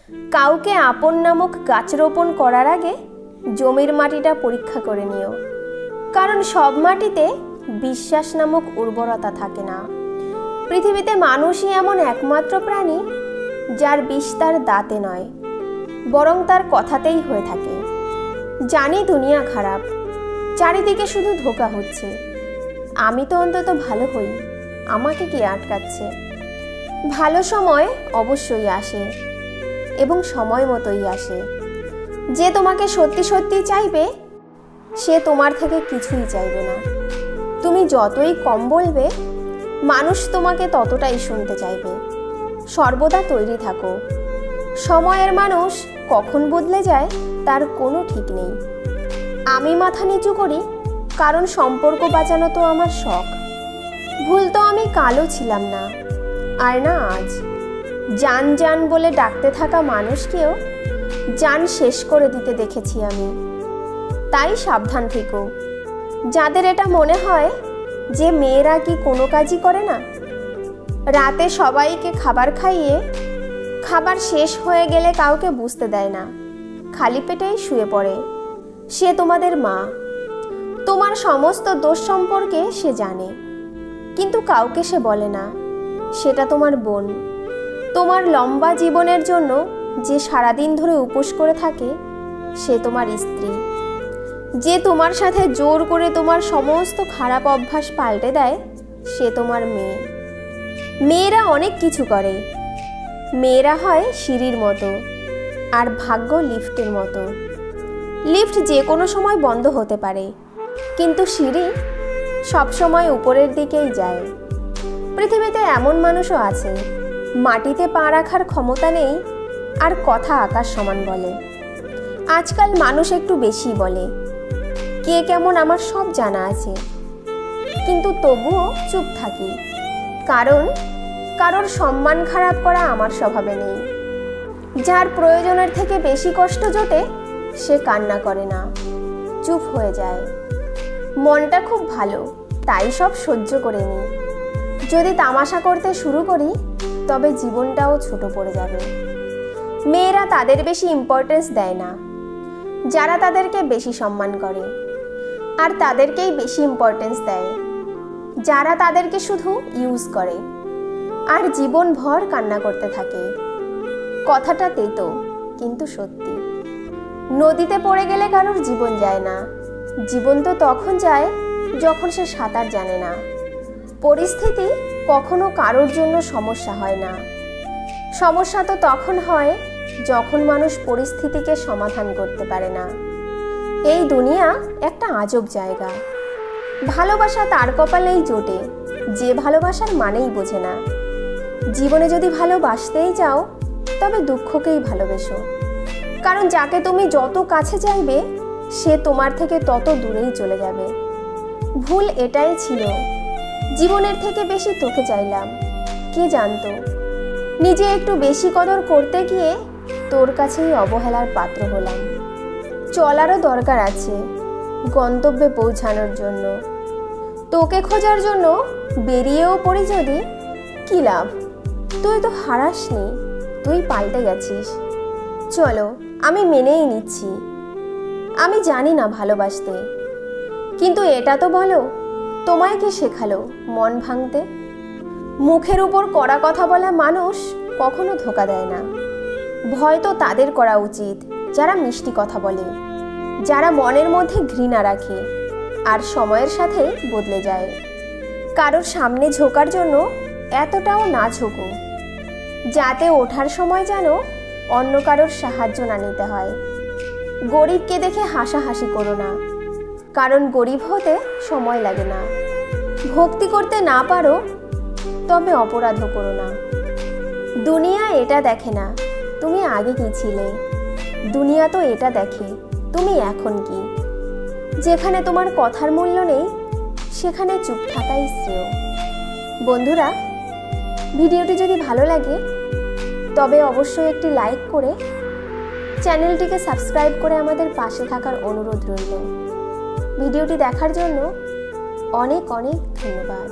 কাউকে আপন নামক গাছ রোপণ করার আগে জমির মাটিটা পরীক্ষা করে নিও, কারণ সব মাটিতে বিশ্বাস নামক উর্বরতা থাকে না। পৃথিবীতে মানুষই এমন একমাত্র প্রাণী যার বিষ তার দাঁতে নয়, বরং তার কথাতেই হয়ে থাকে। জানি দুনিয়া খারাপ, চারিদিকে শুধু ধোঁকা হচ্ছে, আমি তো অন্তত ভালো হই, আমাকে কি আটকাচ্ছে? ভালো সময় অবশ্যই আসে এবং সময় মতোই আসে। যে তোমাকে সত্যি সত্যি চাইবে সে তোমার থেকে কিছুই চাইবে না। তুমি যতই কম বলবে মানুষ তোমাকে ততটাই শুনতে চাইবে। সর্বদা তৈরি থাকো, সময়ের মানুষ কখন বদলে যায় তার কোনো ঠিক নেই। আমি মাথা নিচু করি কারণ সম্পর্ক বাঁচানো তো আমার শখ। ভুল তো আমি কালও ছিলাম না, আর না আজ। জান জান বলে ডাকতে থাকা মানুষকেও জান শেষ করে দিতে দেখেছি আমি। তাই সাবধান থেকো। যাদের এটা মনে হয় যে মেয়েরা কি কোনো কাজই করে না, রাতে সবাইকে খাবার খাইয়ে খাবার শেষ হয়ে গেলে কাউকে বুঝতে দেয় না, খালি পেটেই শুয়ে পড়ে, সে তোমাদের মা। তোমার সমস্ত দোষ সম্পর্কে সে জানে, কিন্তু কাউকে সে বলে না। সেটা তোমার বোন। তোমার লম্বা জীবনের জন্য যে সারাদিন ধরে উপোস করে থাকে সে তোমার স্ত্রী। যে তোমার সাথে জোর করে তোমার সমস্ত খারাপ অভ্যাস পাল্টে দেয় সে তোমার মেয়ে। মেয়েরা অনেক কিছু করে। মেয়েরা হয় সিঁড়ির মতো, আর ভাগ্য লিফটের মতো। লিফট যে কোনো সময় বন্ধ হতে পারে, কিন্তু সিঁড়ি সবসময় উপরের দিকেই যায়। পৃথিবীতে এমন মানুষও আছে মাটিতে পা রাখার ক্ষমতা নেই, আর কথা আকাশ সমান বলে। আজকাল মানুষ একটু বেশি বলে। কে কেমন আমার সব জানা আছে, কিন্তু তবুও চুপ থাকি, কারণ কারোর সম্মান খারাপ করা আমার স্বভাবে নেই। যার প্রয়োজনের থেকে বেশি কষ্ট জোটে সে কান্না করে না, চুপ হয়ে যায়। মনটা খুব ভালো, তাই সব সহ্য করে নিই। যদি তামাশা করতে শুরু করি তবে জীবনটাও ছোট পড়ে যাবে। মেয়েরা তাদের বেশি ইম্পর্টেন্স দেয় না যারা তাদেরকে বেশি সম্মান করে, আর তাদেরকেই বেশি ইম্পর্টেন্স দেয় যারা তাদেরকে শুধু ইউজ করে আর জীবনভর কান্না করতে থাকে। কথাটা তেতো কিন্তু সত্যি। নদীতে পড়ে গেলে কারোর জীবন যায় না, জীবন তো তখন যায় যখন সে সাঁতার জানে না। পরিস্থিতি কখনো কারোর জন্য সমস্যা হয় না, সমস্যা তো তখন হয় যখন মানুষ পরিস্থিতিকে সমাধান করতে পারে না। এই দুনিয়া একটা আজব জায়গা। ভালোবাসা তার কপালেই জোটে যে ভালোবাসার মানেই বোঝে না। জীবনে যদি ভালোবাসতেই চাও তবে দুঃখকেই ভালোবেসো, কারণ যাকে তুমি যত কাছে চাইবে সে তোমার থেকে তত দূরেই চলে যাবে। ভুল এটাই ছিল, জীবনের থেকে বেশি তোকে চাইলাম। কে জানতো নিজে একটু বেশি কদর করতে গিয়ে তোর কাছেই অবহেলার পাত্র হলাম। চলারও দরকার আছে গন্তব্যে পৌঁছানোর জন্য। তোকে খোঁজার জন্য বেরিয়েও পড়ি যদি, কি লাভ? তুই তো হারাসনি, তুই পাল্টে গেছিস। চলো, আমি মেনেই নিচ্ছি আমি জানি না ভালোবাসতে, কিন্তু এটা তো বলো তোমায় কে শেখালো মন ভাঙতে? মুখের উপর কড়া কথা বলা মানুষ কখনো ধোঁকা দেয় না। ভয় তো তাদের করা উচিত যারা মিষ্টি কথা বলে, যারা মনের মধ্যে ঘৃণা রাখে আর সময়ের সাথে বদলে যায়। কারোর সামনে ঝোঁকার জন্য এতটাও না ঝোঁকো যাতে ওঠার সময় যেন অন্য কারোর সাহায্য না নিতে হয়। গরিবকে দেখে হাসাহাসি করো না, কারণ গরিব হতে সময় লাগে না। ভক্তি করতে না পারো তবে অপরাধও করো না। দুনিয়া এটা দেখে না তুমি আগে কি ছিলে, দুনিয়া তো এটা দেখে তুমি এখন কি। যেখানে তোমার কথার মূল্য নেই সেখানে চুপ থাকাই শ্রেয়। বন্ধুরা, ভিডিওটি যদি ভালো লাগে তবে অবশ্যই একটি লাইক করে চ্যানেলটিকে সাবস্ক্রাইব করে আমাদের পাশে থাকার অনুরোধ রইল। ভিডিওটি দেখার জন্য অনেক অনেক ধন্যবাদ।